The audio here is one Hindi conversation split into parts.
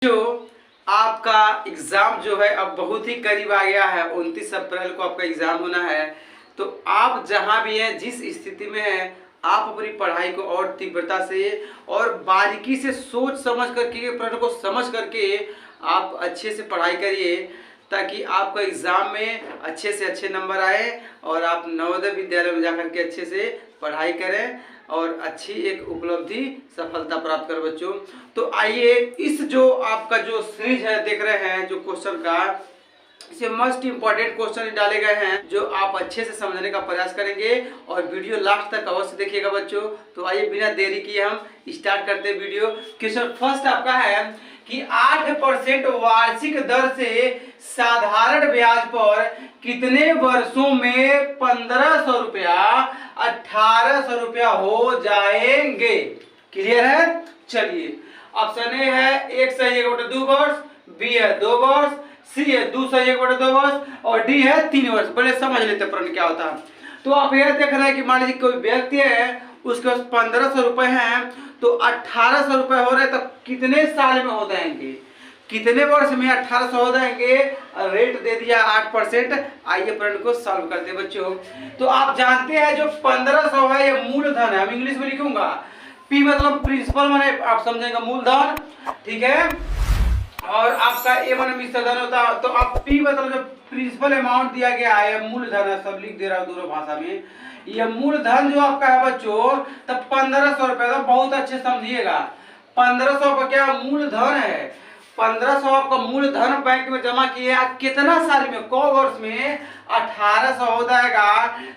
जो आपका एग्ज़ाम जो है अब बहुत ही करीब आ गया है। 29 अप्रैल को आपका एग्ज़ाम होना है। तो आप जहां भी हैं, जिस स्थिति में हैं, आप अपनी पढ़ाई को और तीव्रता से और बारीकी से सोच समझ करके प्रश्न को समझ करके आप अच्छे से पढ़ाई करिए, ताकि आपका एग्ज़ाम में अच्छे से अच्छे नंबर आए और आप नवोदय विद्यालय में जाकर के अच्छे से पढ़ाई करें और अच्छी एक उपलब्धि सफलता प्राप्त कर बच्चों। तो आइए, इस जो आपका जो सीरीज है देख रहे हैं जो क्वेश्चन का, इसे मोस्ट इंपॉर्टेंट क्वेश्चन डाले गए हैं जो आप अच्छे से समझने का प्रयास करेंगे और वीडियो लास्ट तक अवश्य देखिएगा बच्चों। तो आइए बिना देरी किए हम स्टार्ट करते हैं वीडियो। क्वेश्चन फर्स्ट आपका है कि 8% वार्षिक दर से साधारण ब्याज पर कितने वर्षों में 1500 रुपया 1800 रुपया हो जाएंगे। क्लियर है? चलिए, ऑप्शन ए है 1 सही 1/2 वर्ष, बी है 2 वर्ष, सी है 2 सही 1/2 वर्ष और डी है 3 वर्ष। पहले समझ लेते प्रश्न क्या होता है। तो आप यह देख रहे हैं कि मान लीजिए कोई व्यक्ति है, उसके पास 1500 रुपए हैं, तो 1800 रुपए हो रहे, तो कितने साल में हो जाएंगे, कितने वर्ष में 1800 हो जाएंगे। रेट दे दिया 8%। आइए प्रश्न को सॉल्व करते हैं बच्चों। तो आप जानते हैं जो 1500 है ये मूलधन है। हम इंग्लिश में लिखूंगा, पी मतलब प्रिंसिपल माने आप समझेंगे मूलधन, ठीक है, और आपका ए माने मिश्र धन होता है। तो आप पी मतलब जो प्रिंसिपल अमाउंट दिया गया है मूलधन है, सब लिख दे रहा हूं दोनों भाषा में। ये मूलधन जो आपका है बच्चों, तब 1500 रुपए था। बहुत अच्छे समझिएगा, 1500 का क्या मूलधन है। 1500 आपका मूलधन बैंक में जमा किए, आप कितना साल में, क वर्ष में 1800 हो जाएगा।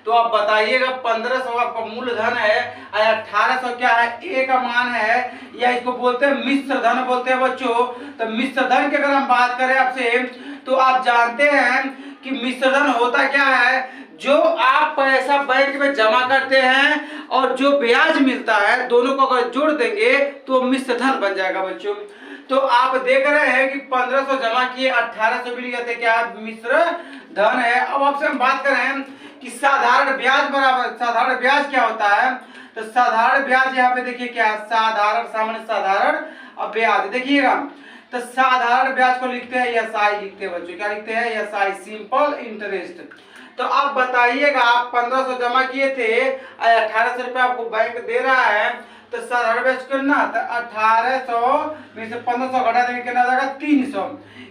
तो आप बताइएगा 1500 आपका मूलधन है और 1800 क्या है, ए का मान है, या इसको बोलते हैं मिश्र धन बोलते हैं बच्चों। तो मिश्र धन की अगर हम बात करें आपसे, तो आप जानते हैं कि मिश्र धन होता क्या है, जो आप पैसा बैंक में जमा करते हैं और जो ब्याज मिलता है, दोनों को अगर जोड़ देंगे तो मिश्र धन बन जाएगा बच्चों। तो आप देख रहे हैं कि 1500 जमा किए, 1800 मिल गए थे, क्या मिश्र धन है। अब आपसे हम बात करें कि साधारण ब्याज बराबर, साधारण ब्याज क्या होता है। तो साधारण ब्याज यहाँ पे देखिए क्या है, साधारण सामान्य साधारण ब्याज देखिएगा। तो साधारण ब्याज को लिखते हैं एसआई, लिखते हैं बच्चों, क्या लिखते हैं, एसआई, सिंपल इंटरेस्ट। तो आप बताइएगा, आप 1500 जमा किए थे, 1800 रुपये आपको बैंक दे रहा है, तो साधारण ब्याज करना, तो 1800 में से 1500 घटा देंगे, कितना आ जाएगा 300।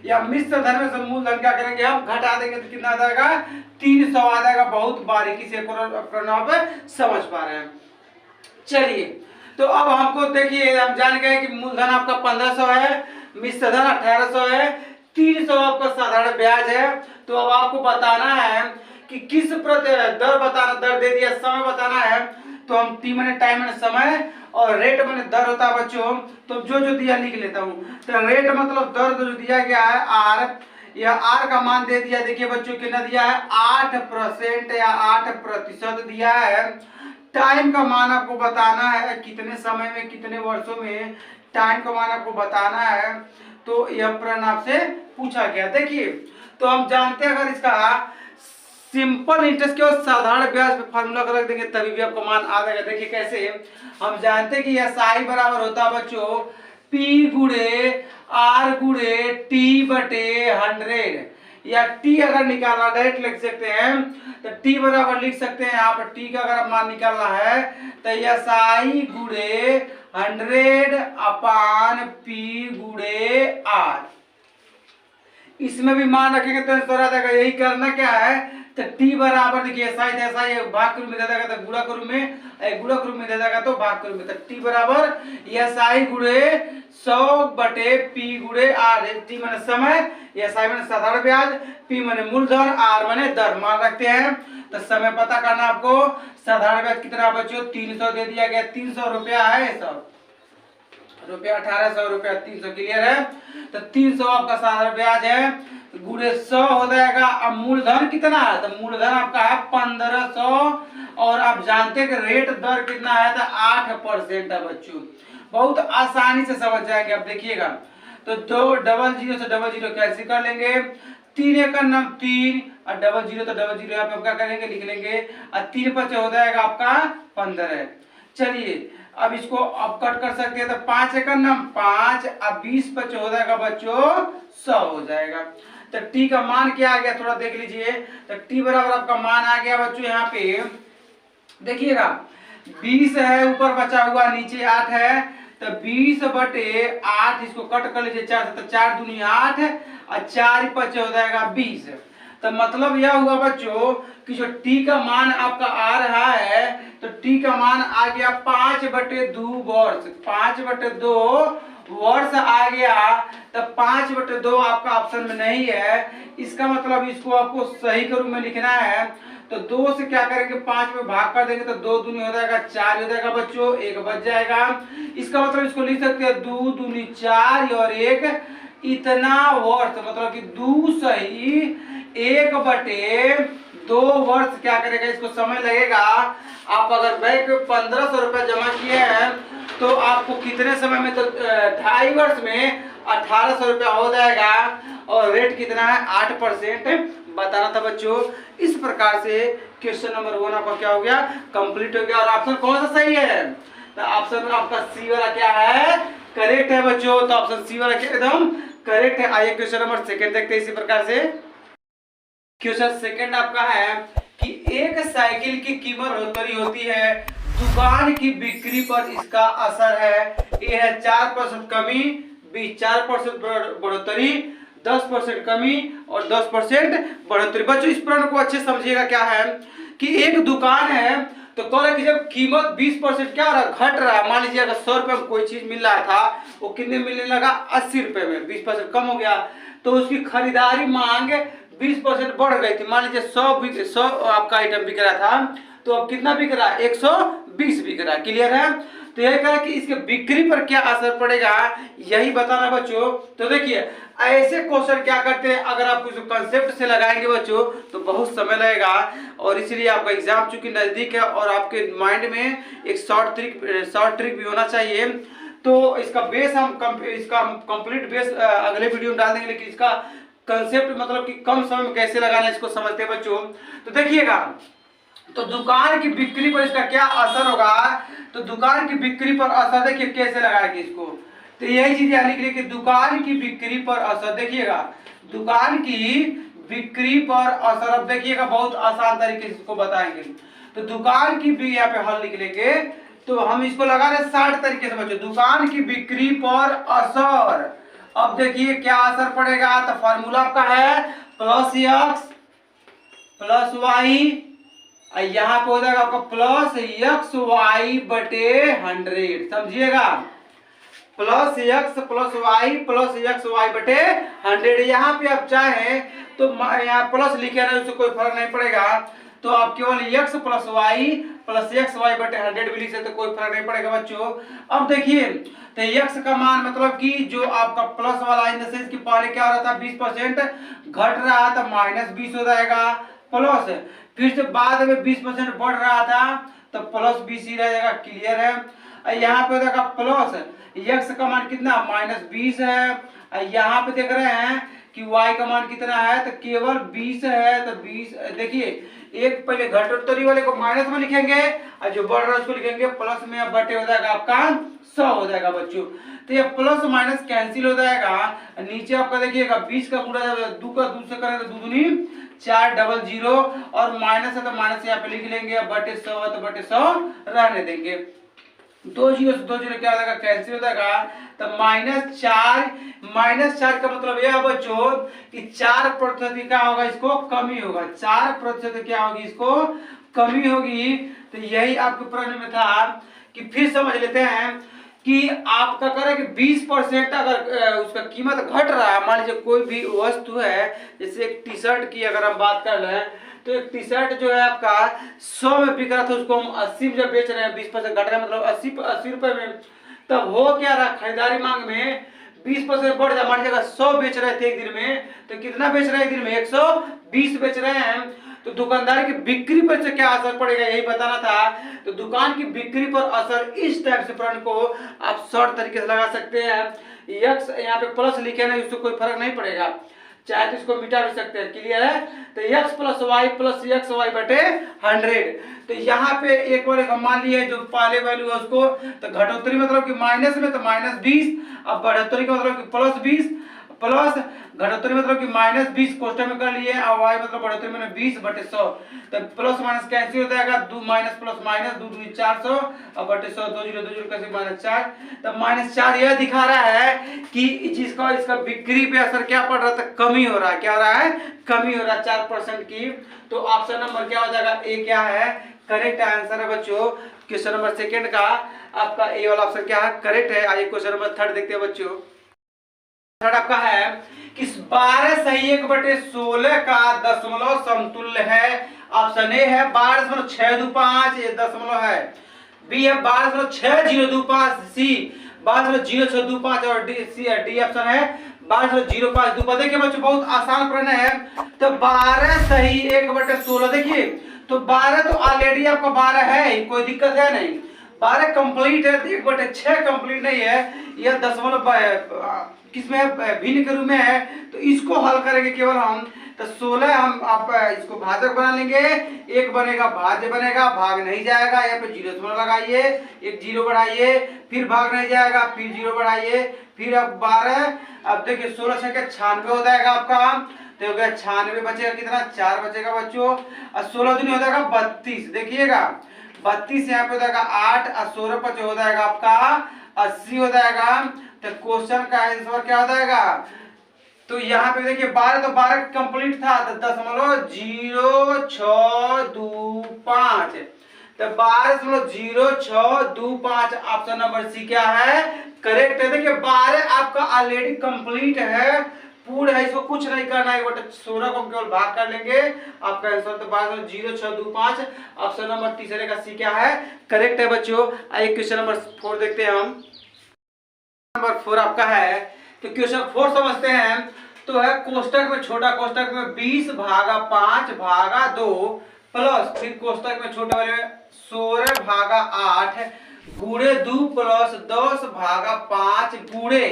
या मिश्र धन में से मूलधन क्या करेंगे हम, घटा देंगे, तो कितना आ जाएगा 300 आ जाएगा। बहुत बारीकी से प्रश्न आप समझ पा रहे हैं। चलिए, तो अब हमको देखिए, हम जान गए कि मूलधन आपका 1500 है, मिश्र धन 1800 है, 300 आपका साधारण ब्याज है। तो अब आपको बताना है कि किस दर बताना, दर दे दिया, समय बताना है। तो हम टी माने टाइम माने समय और रेट माने दर होता है बच्चों। तो जो जो दिया लिख लेता हूँ। तो रेट मतलब दर जो दिया गया है आर, या आर का मान दे दिया, देखिए बच्चों कितना दिया है 8% या 8% दिया है। टाइम का मान आपको बताना है, कितने समय में, कितने वर्षों में, टाइम का मान आपको बताना है। तो यह प्रश्न आपसे पूछा गया। देखिए, तो हम जानते हैं अगर इसका सिंपल इंटरेस्ट के और साधारण ब्याज पे फार्मूला रख देंगे तभी भी आपको मान आ जाएगा। देखिए कैसे, हम जानते हैं कि एसआई बराबर होता है बच्चों पी गुणे आर गुणे टी बटे 100, या टी अगर निकालना डायरेक्ट लिख सकते हैं, तो टी बराबर लिख सकते हैं यहाँ पर, टी का अगर मान निकालना है तो एसआई गुणे 100 अपान पी गुणे आर। इसमें भी मान रखेंगे तो आंसर आ जाएगा। यही करना क्या है, तो टी बराबर देखिए ऐसा भाग के रूप में दे देगा तो गुणा के रूप में, गुणा के रूप में दे देगा तो भाग के रूप में। तो टी बराबर एसआई गुणे 100 बटे पी गुणे आर। टी माने समय, एसआई माने साधारण ब्याज, पी माने मूलधन, आर माने दर। मान रखते हैं। तो समय पता करना आपको, साधारण ब्याज कितना बच्चों 300 दे दिया गया, 300 रुपया है, सब रुपया 1800 रुपया 300। क्लियर है? तो 300 आपका साधारण ब्याज है, गुणे 100 हो जाएगा। अब मूलधन कितना है, तो मूलधन आपका है 1500 और आप जानते हैं कि रेट दर कितना है, तो 8% है बच्चों। बहुत आसानी से समझ जाएंगे। अब देखिएगा, तो 2 डबल जीरो से डबल जीरो कैंसिल कर लेंगे, 3 एक नाम 3 और डबल जीरो तो डबल जीरो यहाँ पे क्या करेंगे लिख लेंगे, और 3 5 हो जाएगा आपका 15। चलिए अब इसको अब कट कर सकते हैं, तो 5 एकड़ नम 5 अब 20 बच्चों हो जाएगा बच्चों 100 हो जाएगा। तो टी का मान क्या आ गया थोड़ा देख लीजिए। तो टी बराबर आपका मान आ गया बच्चों यहाँ पे देखिएगा 20 है, ऊपर बचा हुआ नीचे 8 है, तो 20/8 इसको कट कर लीजिए 4 से, तो 4 दूनी 8 और 4 5 हो जाएगा 20। तो मतलब यह हुआ बच्चों कि जो टी का मान आपका आ रहा है, तो टी का मान आ गया 5/2 वर्ष, 5/2 वर्ष आ गया। तो 5/2 आपका ऑप्शन में नहीं है, इसका मतलब इसको आपको सही के रूप में लिखना है। तो 2 से क्या करेंगे 5 में भाग कर देंगे, तो 2 दूनी हो जाएगा 4 हो जाएगा बच्चों, 1 बच जाएगा। इसका मतलब इसको लिख सकते हैं 2 दूनी 4 और 1 इतना वर्ष, मतलब कि 2 सही 1/2 वर्ष क्या करेगा, इसको समय लगेगा। आप अगर बैंक में 1500 रुपया जमा किए हैं तो आपको कितने समय में, तो 2.5 वर्ष में 1800 रुपया हो जाएगा। और रेट कितना है 8% बताना था बच्चों। इस प्रकार से क्वेश्चन नंबर 1 आपका क्या हो गया, कंप्लीट हो गया। और ऑप्शन कौन सा सही है, तो ऑप्शन आपका सी वाला क्या है, करेक्ट है बच्चों। तो ऑप्शन सी वाला क्या एकदम करेक्ट है। आइए क्वेश्चन नंबर 2 देखते हैं इसी प्रकार से। क्वेश्चन 2 आपका है कि एक साइकिल की कीमत होती है, दुकान की बिक्री पर इसका असर है। ए है 4% कमी, बी 4% बढ़ोतरी, 10% कमी और 10% बढ़ोतरी। बच्चों इस प्रश्न को अच्छे समझिएगा। क्या है कि एक दुकान है, तो कह रहा है कि जब कीमत 20% क्या हो रहा है, घट रहा है। मान लीजिए अगर 100 रुपए में कोई चीज मिल रहा था, वो कितने मिलने लगा 80 रुपए में, 20% कम हो गया। तो उसकी खरीदारी मांग 20% बढ़ गई थी। मान लीजिए 100 आपका आइटम बिक रहा था, तो अब कितना बिक रहा है 120 बिक रहा है। क्लियर है। तो यही कहा कि इसके बिक्री पर क्या असर पड़ेगा, यही बताना बच्चों। तो देखिए ऐसे क्वेश्चन क्या करते हैं, अगर आप कुछ कंसेप्ट से लगाएंगे बच्चों तो बहुत समय लगेगा। और इसलिए आपका एग्जाम चूंकि नजदीक है और आपके माइंड में एक शॉर्ट ट्रिक भी होना चाहिए। तो इसका बेस इसका कंप्लीट बेस अगले वीडियो में डाल देंगे, लेकिन इसका कंसेप्ट मतलब कि कम समय में कैसे लगाना है इसको समझते हैं बच्चों। तो देखिएगा, तो दुकान की बिक्री पर इसका क्या असर होगा, तो दुकान की बिक्री पर असर देखिए कैसे लगाएंगे इसको। तो यही चीज याद लिख कि दुकान की बिक्री पर असर, देखिएगा दुकान की बिक्री पर असर। अब देखिएगा बहुत आसान तरीके से इसको बताएंगे। तो दुकान की भी यहाँ पे हल लिख लेंगे, तो हम इसको लगा रहे 60 तरीके से बच्चों। दुकान की बिक्री पर असर, अब देखिए क्या असर पड़ेगा। तो फॉर्मूला आपका है +x + y, यहाँ पे हो जाएगा आपका +xy/100। समझिएगा +x + y/100। यहाँ पे आप चाहें तो यहाँ प्लस लिखे ना, उससे कोई फर्क नहीं पड़ेगा। तो आप केवल x + y + xy/100 भी लिख सकते, कोई फर्क नहीं पड़ेगा बच्चों। अब देखिए तो x का मान मतलब कि जो आपका प्लस वाला इन द सेंस कि पहले क्या हो रहा था 20% घट रहा था, -20 हो जाएगा प्लस, फिर से बाद में 20% बढ़ रहा था तो +20 ही रहेगा। क्लियर है। यहाँ पे देखा प्लस x का मान कितना -20 है। यहाँ पे देख रहे हैं कि y का मान कितना है, तो केवल 20 है। तो 20 देखिए एक पहले घटोत्तरी वाले को माइनस में लिखेंगे और जो बढ़ रहा है उसको लिखेंगे प्लस में, अब बटे हो जाएगा आपका 100 हो जाएगा बच्चों। तो ये प्लस माइनस कैंसिल हो जाएगा। नीचे आपका देखिएगा 20 का गुणा 2 का 2 से करें तो 2 दूनी 4 डबल 0 और माइनस है तो माइनस यहाँ पे लिख लेंगे, बटे 100 है तो बटे 100 रहने देंगे। 2 0 से 2 0 क्या हो जाएगा कैंसिल हो जाएगा। तो -4 का मतलब यह है बच्चों कि 4% क्या होगा, इसको कमी होगा। 4% क्या होगी, इसको कमी होगी। तो यही आपके प्रश्न में था कि फिर समझ लेते हैं कि आपका करें कि 20% अगर उसका कीमत घट रहा है। मान लीजिए कोई भी वस्तु है, जैसे एक टी शर्ट की अगर हम बात कर रहे हैं, तो एक टी शर्ट जो है आपका 100 में बिक रहा था, उसको हम 80 में जब बेच रहे हैं, 20% घट रहा है मतलब 80 रुपए में। तब हो क्या रहा, खरीदारी मांग में 20% बढ़ जाए। मान लीजिए 100 बेच रहे थे एक दिन में, तो कितना बेच रहे हैं एक दिन में 120 बेच रहे हैं। तो दुकानदार की बिक्री पर से क्या असर पड़ेगा, यही बताना था। तो दुकान की बिक्री पर असर, इस टाइप से प्रश्न को आप शॉर्ट तरीके से लगा सकते हैं। x यहाँ पे प्लस लिखे ना, उससे कोई फर्क नहीं पड़ेगा। चाहे तो इसको मिटा भी सकते हैं। क्लियर है? तो x plus y plus x y बटे 100। तो यहाँ पे एक बार मान लिए जो पहले वैल्यू है उसको, तो घटोत्तरी मतलब कि माइनस में तो -20, अब बढ़ोत्तरी का मतलब कि +20, प्लस घटोत्तरी मतलब कि -20 कोष्टक में कर लिए, और वाई मतलब बढ़ोत्तरी में 20/100। तो प्लस माइनस कैंसिल हो जाएगा, 2 माइनस प्लस माइनस 2 दूनी 400 और बटे 100 2 0 2 0 कैसे -4। तो -4 यह दिखा रहा है कि जिसका इसका बिक्री पे असर क्या पड़ रहा था, कमी हो रहा है। क्या हो रहा है? कमी हो रहा है 4% की। तो ऑप्शन नंबर क्या हो जाएगा? ए क्या है? करेक्ट आंसर है बच्चों। क्वेश्चन नंबर सेकंड का आपका ए वाला ऑप्शन क्या है? करेक्ट है। आइए क्वेश्चन नंबर थर्ड देखते हैं बच्चों। थर्ड आपका है कि 12/16 का दशमलव समतुल्य है। ऑप्शन ए है 12.625, ये दशमलव है। बी है 12.6025, सी 12.0625 और डी ऑप्शन है 12.0525। देखिए बच्चों बहुत आसान प्रश्न है। तो 12 सही 1/16, देखिए तो 12 तो ऑलरेडी आपका 12 है, कोई दिक्कत है नहीं। 12 कंप्लीट है, 1/6 कंप्लीट नहीं है। यह दशमलव किसमें भिन्न के रूप में है। तो इसको हल करेंगे केवल हम। तो 16 हम आप इसको भाजक बना लेंगे, एक बनेगा भाज्य बनेगा, भाग नहीं जाएगा, यहाँ पे 0 लगाइए, एक 0 बढ़ाइए, फिर भाग नहीं जाएगा, फिर 0 बढ़ाइए, फिर अब 12। अब देखिए 16 से 96 हो जाएगा आपका। तो हो गया 96, बचेगा कितना? 4 बचेगा बच्चों। और 16 दूनी हो जाएगा 32, देखिएगा 32 यहाँ पे हो जाएगा 8 और 16 पर हो जाएगा आपका 80 हो जाएगा। तो क्वेश्चन का आंसर क्या हो जाएगा? तो यहाँ पे देखिए 12 तो 12 कंप्लीट था, तो 0.0625। तो 12.0625 ऑप्शन नंबर सी क्या है? करेक्ट है। देखिए 12 आपका ऑलरेडी कंप्लीट है, पूर्ण है, इसको कुछ नहीं करना है, बट 16 को केवल भाग कर लेंगे, आपका आंसर तो 12.0625 ऑप्शन नंबर तीसरे का सी क्या है? करेक्ट है बच्चों। आइए क्वेश्चन नंबर 4 देखते हैं हम। नंबर 4 आपका है, तो क्वेश्चन 4 समझते हैं। तो है कोष्टक में, छोटा कोष्टक में 20/5/2 प्लस फिर कोष्टक में छोटे वाले में 16/8 गुणे 2 प्लस 10/5 गुणे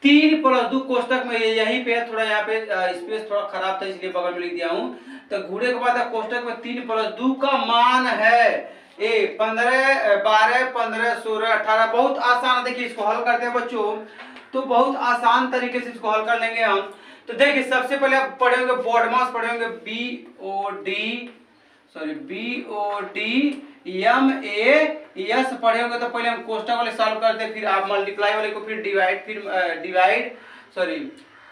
3 प्लस 2 कोष्टक में यही पे थोड़ा यहाँ पे स्पेस थोड़ा खराब था इसलिए बगल में लिख दिया हूँ। तो गुणे के बाद कोष्टक में 3 प्लस 2 का मान है 15 12 15 16 18। बहुत आसान है, देखिए इसको हल करते हैं बच्चों। तो बहुत आसान तरीके से इसको हल कर लेंगे हम। तो देखिए सबसे पहले आप पढ़े होंगे बोर्ड मास, पढ़े होंगे BODMAS पढ़े होंगे। तो पहले हम कोष्टक वाले सॉल्व करते हैं, फिर आप मल्टीप्लाई वाले को फिर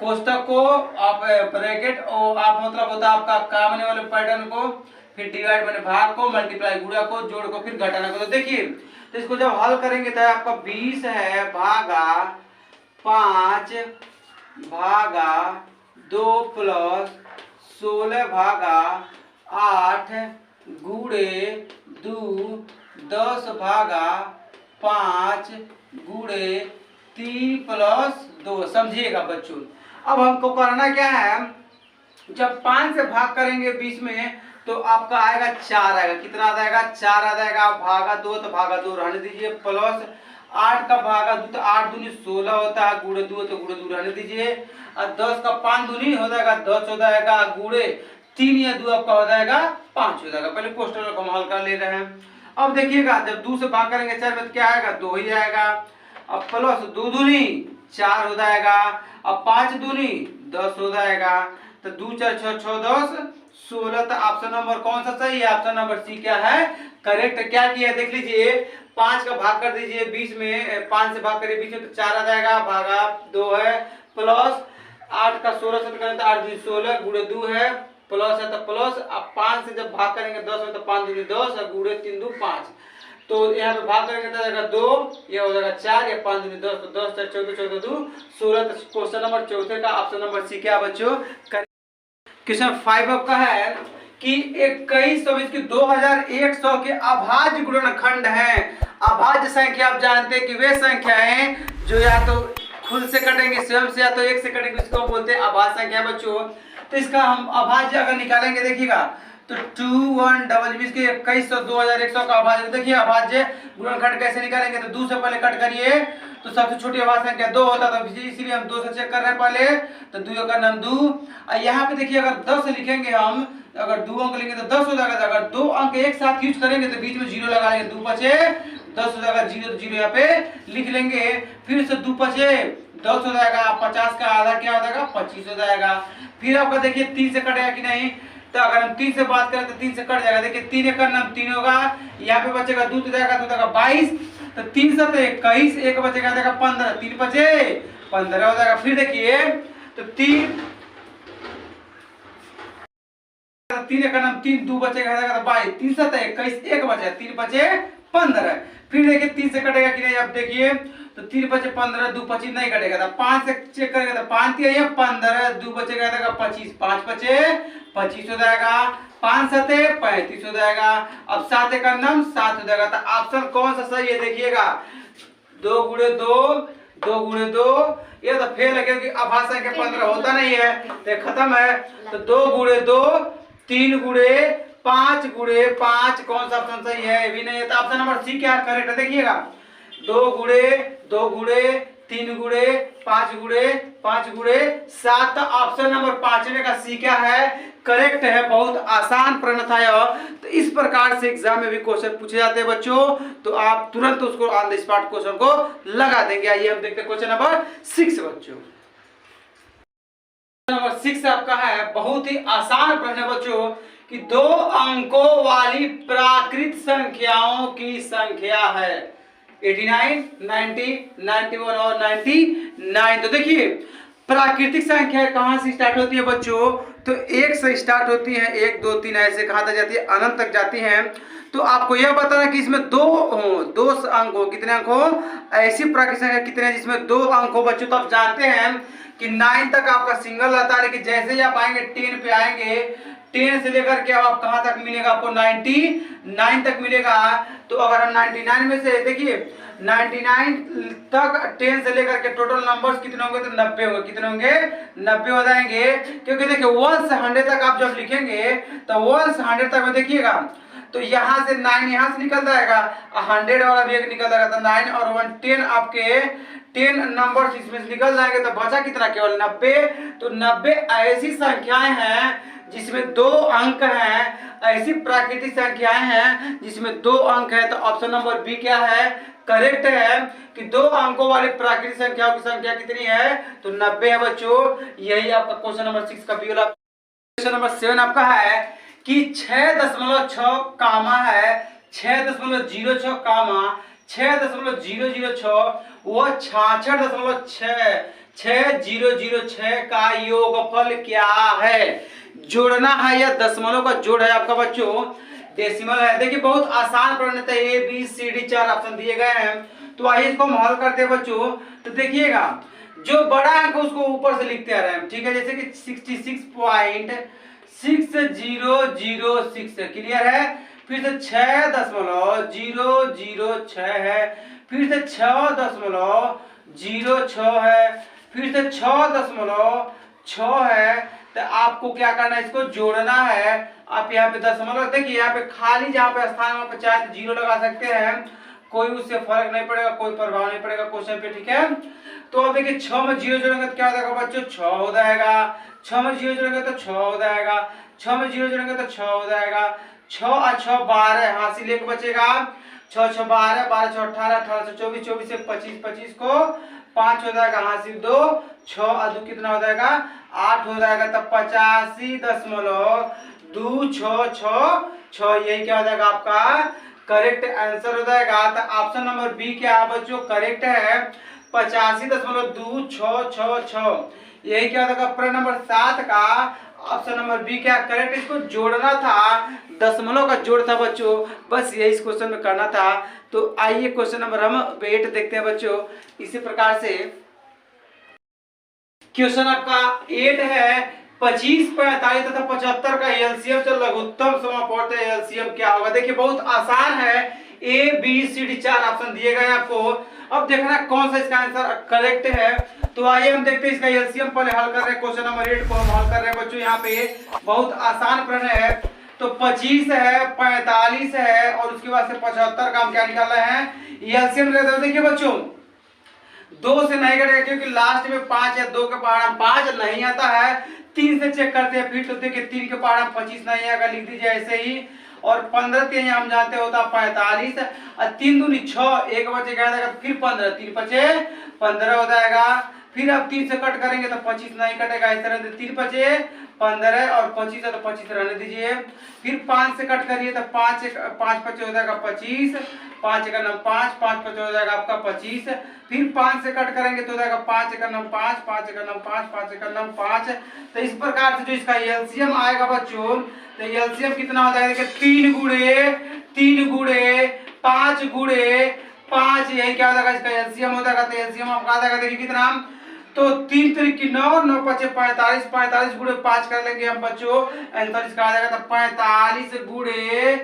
कोष्टक को आप ब्रैकेट और आप मतलब होता है आपका काम आने वाले पैटर्न को, फिर डिवाइड मैंने भाग को, मल्टीप्लाई गुणा को, जोड़ को, फिर घटाना को। तो देखिए तो इसको जब हल करेंगे तो आपका 20 है भागा 5/2 प्लस 16/8 गुणे 2 10/5 गुणे 3 प्लस 2। समझिएगा बच्चों। अब हमको करना क्या है, जब 5 से भाग करेंगे 20 में तो आपका आएगा 4 आएगा। कितना आ जाएगा? 4 आ जाएगा। भागा 2 तो भागा 2 रहने दीजिए, प्लस 8 का भागा 2 तो 8 दूनी 16 होता है, गुणे 2 तो गुणे 2 रहने दीजिए, और 10 का 5 दूनी हो जाएगा 10 हो जाएगा, गुणे 3 या 2 आपका हो जाएगा 5 हो जाएगा। पहले क्वेश्चन को हम हल कर ले रहे हैं। अब देखिएगा जब 2 से भाग करेंगे 4 में तो क्या आएगा? 2 ही आएगा। अब प्लस 2 दूनी 4 हो जाएगा, अब 5 दूनी 10 हो जाएगा। तो 2 4 6 6 10 16। तो ऑप्शन नंबर कौन सा सही है? ऑप्शन नंबर सी क्या है? करेक्ट। क्या किया देख लीजिए, 5 का भाग कर दीजिए 20 में, 5 से भाग करिए 20 में तो 4 आ जाएगा, भागा 2 है, प्लस 8 का 16 से करें तो 8 2 16 गुणे 2 है, प्लस है तो प्लस। अब 5 से जब भाग करेंगे 10 में तो 5 दूनी 10 और गुणे 3 2 5। तो यहाँ पे भाग करेंगे तो जाएगा 2, ये हो जाएगा 4, या 5 दूनी 10 तो 10 4 14 14 2 16। तो क्वेश्चन नंबर 4 का ऑप्शन नंबर सी क्या बच्चों? क्वेश्चन 5 आपका है कि 2100 के अभाज्य गुणनखंड हैं। अभाज्य संख्या आप जानते हैं कि वे संख्याएं जो या तो खुद से कटेंगे स्वयं से, या तो एक से कटेंगे, इसको बोलते हैं अभाज्य संख्या बच्चों। तो इसका हम अभाज्य अगर निकालेंगे देखिएगा तो 2 1 20 के 2100 2100 का अभाज्य। देखिए अभाज्य गुणनखंड कैसे निकालेंगे, तो 2 से पहले कट करिए तो सबसे छोटी अभाज्य संख्या 2 होता है, तो इसीलिए हम 2 से चेक कर रहे हैं पहले। तो 2 का नाम 2। और यहाँ पे देखिए अगर 10 लिखेंगे हम, अगर 2 अंक लेंगे तो 10 हो जाएगा। अगर 2 अंक एक साथ यूज करेंगे तो बीच में 0 लगा लेंगे, 2 बचे 10 हो जाएगा, 0 तो 0 यहाँ पे लिख लेंगे। फिर से 2 बचे 10 हो जाएगा, 50 का आधा क्या हो जाएगा 25 हो जाएगा। फिर आपका देखिए 3 से कटेगा कि नहीं, तो अगर हम 3 से बात करें तो 3 से कट जाएगा। देखिए 3 एक का नाम 3 होगा, यहाँ पे बचेगा 2 तो जाएगा 2 जाएगा 22, तो 3 से 21, एक बचेगा जाएगा 15, 3 बचे 15 हो जाएगा। फिर देखिए तो 3 का नाम 3, 2 बचेगा जाएगा 22, 3 से 21, एक बचे 3 बचे 15। फिर देखिए 3 से कटेगा कि नहीं, अब देखिए तो 3 बचे 15, 2 25 नहीं कटेगा, तो 5 से चेक करेंगे तो 5 3 15, 2 बचेगा जाएगा 25, 5 बचे 25 हो जाएगा, 5 7 35 हो जाएगा। अब 7 का नाम 7 हो जाएगा। तो ऑप्शन कौन सा सही है देखिएगा, 2 गुणे 2, 2 गुणे 2, ये तो फेल है क्योंकि अभाज्य संख्या 15 होता नहीं है, तो खत्म है। तो 2 गुणे 2, 3 गुणे 5 गुणे 5, कौन सा ऑप्शन सही है, भी नहीं है। तो ऑप्शन नंबर सी क्या करेक्ट है देखिएगा, 2 गुणे 2 गुणे 3 गुणे 5 गुणे 5 गुणे 7। तो ऑप्शन नंबर 5 का सी क्या है, करेक्ट है। बहुत आसान प्रश्न था यह। तो इस प्रकार से एग्जाम में भी क्वेश्चन पूछे जाते हैं बच्चों, तो आप तुरंत उसको ऑन द स्पॉट क्वेश्चन को लगा देंगे। आइए हम देखते हैं क्वेश्चन नंबर 6 बच्चों। नंबर 6 आपका है, बहुत ही आसान प्रश्न है बच्चों, कि 2 अंकों वाली प्राकृत संख्याओं की संख्या है 89, 90, 91 और 99। तो देखिए प्राकृतिक संख्या कहां से स्टार्ट होती है बच्चों, तो 1 से स्टार्ट होती है, 1 2 3 ऐसे कहां तक जाती है, अनंत तक जाती हैं। तो आपको यह बताना कि इसमें 2 अंक हो, कितने अंक हो, ऐसी प्राकृतिक संख्या कितने हैं जिसमें 2 अंक हो बच्चों। तो आप जानते हैं कि 9 तक आपका सिंगल रहता है, लेकिन जैसे ही आप आएंगे 10 पे आएंगे, 10 से लेकर के आप कहां तक मिलेगा आपको, 99 तक मिलेगा। तो अगर हम 99 में से देखिए 99 तक 10 से लेकर के टोटल नंबर्स कितने होंगे, तो 90 होंगे। कितने होंगे, 90 हो जाएंगे। क्योंकि देखिए 1 से 100 तक आप जब लिखेंगे तो 1 से 100 तक में देखिएगा तो यहाँ से 9 यहाँ से निकल जाएगा, 100 वाला भी एक निकल जाएगा, तो 9 और 1 10 आपके 10 नंबर्स इसमें से निकल जाएंगे। तो बचा कितना, केवल 90। तो 90 ऐसी संख्याएं हैं जिसमें 2 अंक हैं, ऐसी प्राकृतिक संख्याएं हैं जिसमें 2 अंक है। तो ऑप्शन नंबर बी क्या है, करेक्ट है, कि 2 अंकों वाली प्राकृतिक संख्याओं की संख्या कितनी है, तो 90 है बच्चों। यही आपका क्वेश्चन नंबर 6 का बी वाला। क्वेश्चन नंबर 7 आपका है कि 6.6 कामा है 6.06 कामा 6.006 वो 66.66006 का योगफल क्या है। जोड़ना है या दशमलव का जोड़ है आपका बच्चों, डेसिमल है। देखिए बहुत आसान प्रश्न था, A B C D 4 option दिए गए हैं। तो आइए इसको हम हल करते हैं बच्चों। तो देखिएगा जो बड़ा अंक उसको ऊपर से लिखते आ रहे हैं, ठीक है, जैसे कि 66.6006 क्लियर है। फिर से 6.006 है, फिर से 6.06 है, फिर से 6.6 है। तो आपको क्या करना है, इसको जोड़ना है। आप यहाँ पे दशमलव देखिए, यहाँ पे खाली जहाँ पे स्थान वहाँ पे चाहे 0 लगा सकते हैं, कोई उससे फर्क नहीं पड़ेगा, कोई प्रभाव नहीं पड़ेगा क्वेश्चन पे, ठीक है। तो अब देखिए 6 में 0 जोड़ेंगे तो क्या हो जाएगा बच्चों, 6 हो जाएगा। 6 में 0 जोड़ेंगे तो 6 हो जाएगा। 6 में 0 जोड़ेंगे तो 6 हो जाएगा। 6 और 6 12, हासिल एक बचेगा। 6 6 12, 12 6 18, 18 से 24, 24 से 25, 25 को 5 हो जाएगा, हासिल 2, 6 और 2 कितना हो जाएगा, 8 हो जाएगा। तब 85.2666, यही क्या हो जाएगा आपका करेक्ट आंसर हो जाएगा। तो ऑप्शन नंबर बी क्या है बच्चों, करेक्ट है, 85.2666, यही क्या हो जाएगा प्रश्न नंबर 7 का ऑप्शन नंबर बी क्या करेक्ट। इसको जोड़ना था, दशमलव का जोड़ था बच्चों, बस यही इस क्वेश्चन में करना था। तो आइए क्वेश्चन नंबर हम 8 देखते हैं बच्चों। इसी प्रकार से क्वेश्चन आपका 8 है, 25, 45 तथा 75 का एलसीएम चल लघुत्तम समापवर्ती एलसीएम क्या होगा। देखिए बहुत आसान है, A B C D 4 option दिए गए आपको। अब देखना कौन सा इसका आंसर करेक्ट है। तो आइए हम देखते हैं इसका एलसीएम पहले हल कर रहे हैं। क्वेश्चन नंबर 8 को हम हल कर रहे हैं बच्चों। यहाँ पे बहुत आसान प्रश्न है। तो 25 है, 45 है और उसके बाद से 75 का हम क्या निकाल रहे हैं, एलसीएम लेते हैं। देखिए बच्चों 2 से नहीं कटेगा क्योंकि लास्ट में 5 है, 2 के पहाड़ 5 नहीं आता है। 3 से चेक करते हैं फिर, तो देखिए 3 के पहाड़ 25 नहीं आएगा, लिख दीजिए ऐसे ही। और 15 3 हम जानते होता 45 और 3 दूनी 6, एक बचे गया फिर 15, 3 बचे 15 हो जाएगा। फिर अब 3 से कट करेंगे तो 25 नहीं कटेगा, इस तरह से 3 बचे 15 और 25 है तो 25 रहने दीजिए। फिर 5 से कट करिए तो 5 बचे हो जाएगा 25, 5 का नाम 5, 5 बचे हो जाएगा आपका 25। फिर 5 से कट करेंगे तो हो जाएगा 5 का नाम 5, 5 का नाम 5, 5 का नाम 5। तो इस प्रकार से जो इसका एलसीएम आएगा बच्चों, तो एलसीएम कितना हो जाएगा? 3 गुणे 3 गुणे 5 गुणे 5, यही क्या हो जाएगा इसका एलसीएम हो जाएगा। तो एलसीएम आपका आ जाएगा, देखिए कितना, तो 3 3 की 9, 9 5 45, 45 गुणे 5 कर लेंगे हम बच्चों, आंसर इसका आ जाएगा। तो 45 गुणे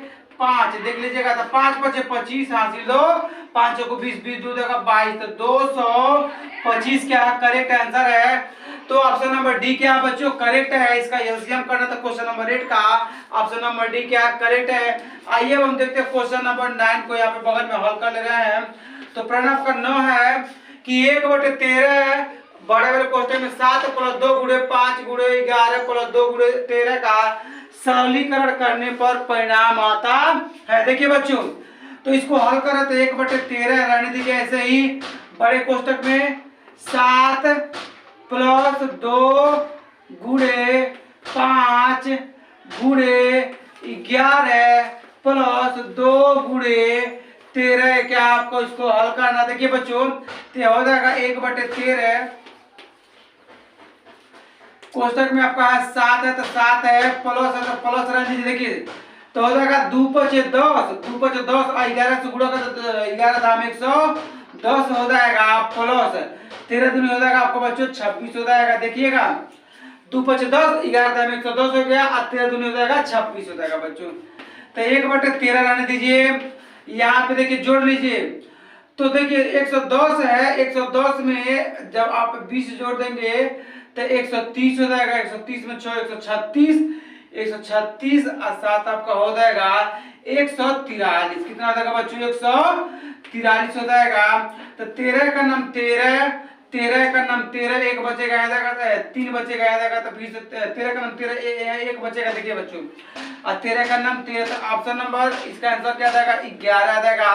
5 देख लीजिएगा, तो 5 5 25 हासिल लो, 5 को 20 20 दो देगा 22, तो 225 क्या करेक्ट आंसर है। तो ऑप्शन नंबर डी क्या बच्चों करेक्ट है। इसका एलसीएम करना था क्वेश्चन नंबर 8 का, ऑप्शन नंबर डी क्या करेक्ट है। आइए हम देखते हैं क्वेश्चन नंबर 9 को यहाँ पे बगल में हल कर ले रहे हैं। तो प्रश्न आपका 9 है कि 1/13 बड़े वाले क्वेश्चन में 7 + 2 गुणे 5 गुणे 11 + 2 गुणे 13 का सरलीकरण करने पर परिणाम आता है। देखिए बच्चों, तो इसको हल करें तो 1/13 रहने दीजिए ऐसे ही। बड़े कोष्टक में 7 + 2 गुणे 5 गुणे 11 + 2 गुणे 13, क्या आपको इसको हल करना। देखिए बच्चों, तो हो जाएगा 1/13, कोष्टक में आपका 7 है तो 7 है, प्लस है तो प्लस रहने दीजिए। देखिए तो हो जाएगा 2 5 10, 2 5 10 और 11 से गुणा कर तो 11 दाम 110 हो जाएगा, प्लस 13 दूनी हो जाएगा आपको बच्चों 26 हो जाएगा। देखिएगा 2 5 10, 11 दाम 110 हो गया और 13 दूनी हो जाएगा 26 हो जाएगा बच्चों। तो 1/13 रहने दीजिए। यहाँ पे देखिए जोड़ लीजिए, तो देखिए 110 है, 110 में जब आप 20 जोड़ देंगे तो 130 हो जाएगा, 130 में 6 136, 136 और 7 आपका हो जाएगा 143। कितना हो जाएगा बच्चों? 143 हो जाएगा। तो 13 का नाम 13, 13 का नाम 13, एक बचेगा आ जाएगा, 3 बचेगा आ जाएगा, तो फिर से 13 का नाम 13 एक बचेगा। देखिए बच्चों, और 13 का नाम 13, तो ऑप्शन नंबर इसका आंसर क्या आ जाएगा? 11 आ जाएगा।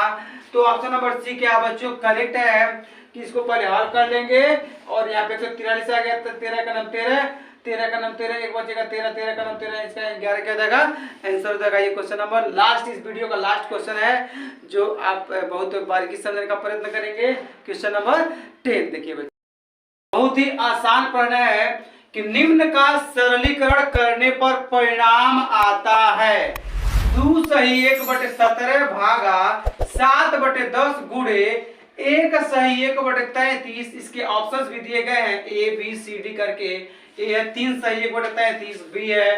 तो ऑप्शन नंबर सी क्या बच्चों करेक्ट है कि इसको पहले हल कर लेंगे। और यहाँ पे 143 आ गया, तो 13 का नाम 13, 13 का नाम 13, एक बचेगा 13, 13 का नाम 13, इसका 11 क्या जाएगा आंसर हो जाएगा। ये क्वेश्चन नंबर लास्ट, इस वीडियो का लास्ट क्वेश्चन है जो आप बहुत बारीकी समझने का प्रयत्न करेंगे। क्वेश्चन नंबर 10 देखिए बच्चों, बहुत ही आसान प्रश्न है कि निम्न का सरलीकरण करने पर परिणाम आता है 2 सही 1/17 भागा 7/10 गुणे 1 सही 1/33। इसके ऑप्शंस भी दिए गए हैं ए बी सी डी करके। ए है 3 सही 1/33, बी है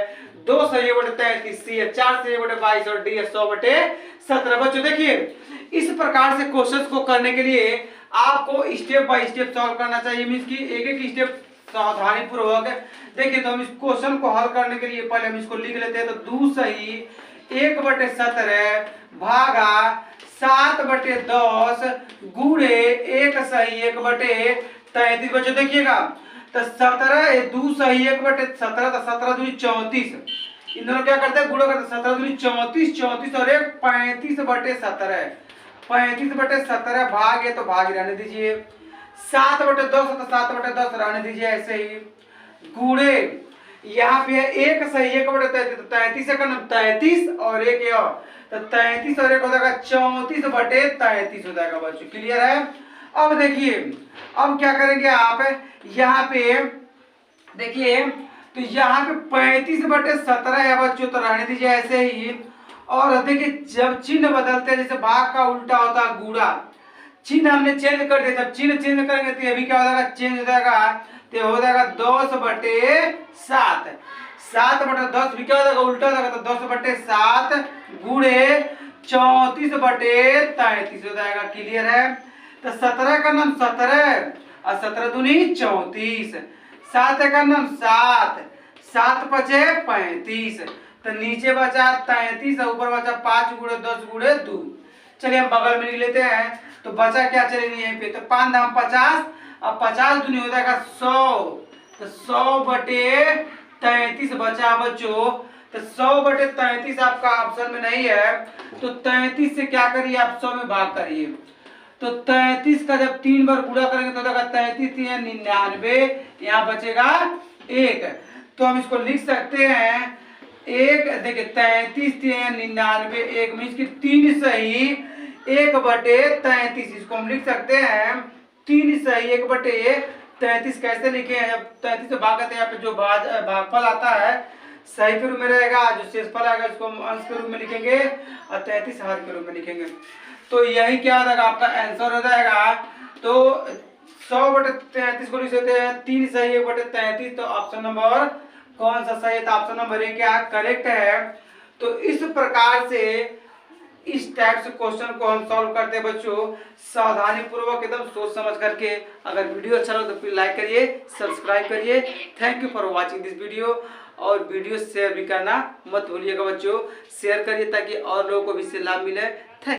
2 सही 1/33, सी है 4 सही 1/22 और डी है 100/17। बच्चों देखिए, इस प्रकार से क्वेश्चंस को करने के लिए आपको स्टेप बाय स्टेप सॉल्व करना चाहिए, मींस कि एक एक स्टेप सावधानी पूर्वक। देखिए तो हम इस क्वेश्चन को हल करने के लिए पहले हम इसको लिख लेते हैं। तो 2 सही 1/17 भागा 7/10 गुणे 1 सही 1/33। बच्चों देखिएगा, तो 17 2 सही 1/17, तो 17 दूनी 34, इन दोनों क्या करते हैं गुणा करते हैं, 17 दूनी 34, 34 और 1 35/17, 35/17 भाग है तो भाग रहने दीजिए, 7/10 तो 7/10 रहने दीजिए ऐसे ही, गुणे यहाँ पे 1 सही 1/33, तो 33 का नाम 33 और 1 तो 33 और 1 हो जाएगा 34/33 हो जाएगा बच्चों। क्लियर है? अब देखिए, अब क्या करेंगे आप यहाँ पे देखिए, तो यहाँ पे 35/17 है बच्चों, तो रहने दीजिए ऐसे ही। और देखिए जब चिन्ह बदलते हैं, जैसे भाग का उल्टा होता है गुणा, चिन्ह हमने चेंज कर दिया, जब चिन्ह चेंज करेंगे तो ये भी क्या हो जाएगा चेंज हो जाएगा, तो हो जाएगा 10/7, 7/10 भी क्या हो जाएगा उल्टा हो जाएगा, तो 10/7 गुणे 34/33 हो जाएगा। क्लियर है? तो 17 का नाम 17 और 17 दूनी 34, 7 का नाम 7, 7 5 35, तो नीचे बचा 33 और ऊपर बचा 5 गुणे 10 गुणे 2। चलिए हम बगल में लिख लेते हैं, तो बचा क्या चलेगी यहीं पे, तो 5 दाम 50, अब 50 दूनी हो जाएगा 100, तो 100/33 बचा बच्चों। तो 100/33 आपका ऑप्शन में नहीं है, तो 33 से क्या करिए आप 100 में भाग करिए। तो 33 का जब 3 बार गुणा करेंगे तो होगा 33 99, यहाँ बचेगा 1। तो हम इसको लिख सकते हैं एक, देखिए 33 99, 1 मीन्स की 3 सही 1/33, इसको हम लिख सकते हैं 3 सही 1/33। कैसे लिखे हैं, जब 33 से भाग करते हैं यहाँ पे जो भागफल आता है सही के रूप में रहेगा, जो शेषफल आएगा उसको हम अंश के रूप में लिखेंगे और 33 हर के रूप में लिखेंगे। तो यही क्या हो जाएगा आपका आंसर हो जाएगा। तो 100/33 को लिख सकते हैं 3 सही 1/33, तो ऑप्शन नंबर कौन सा सही है, तो ऑप्शन नंबर ए क्या करेक्ट है। तो इस प्रकार से इस टाइप से क्वेश्चन को हम सॉल्व करते हैं बच्चों, सावधानी पूर्वक एकदम सोच समझ करके। अगर वीडियो अच्छा लगे तो प्लीज लाइक करिए, सब्सक्राइब करिए। Thank you for watching this video, और वीडियो शेयर भी करना मत भूलिएगा बच्चों, शेयर करिए ताकि और लोगों को भी इससे लाभ मिले।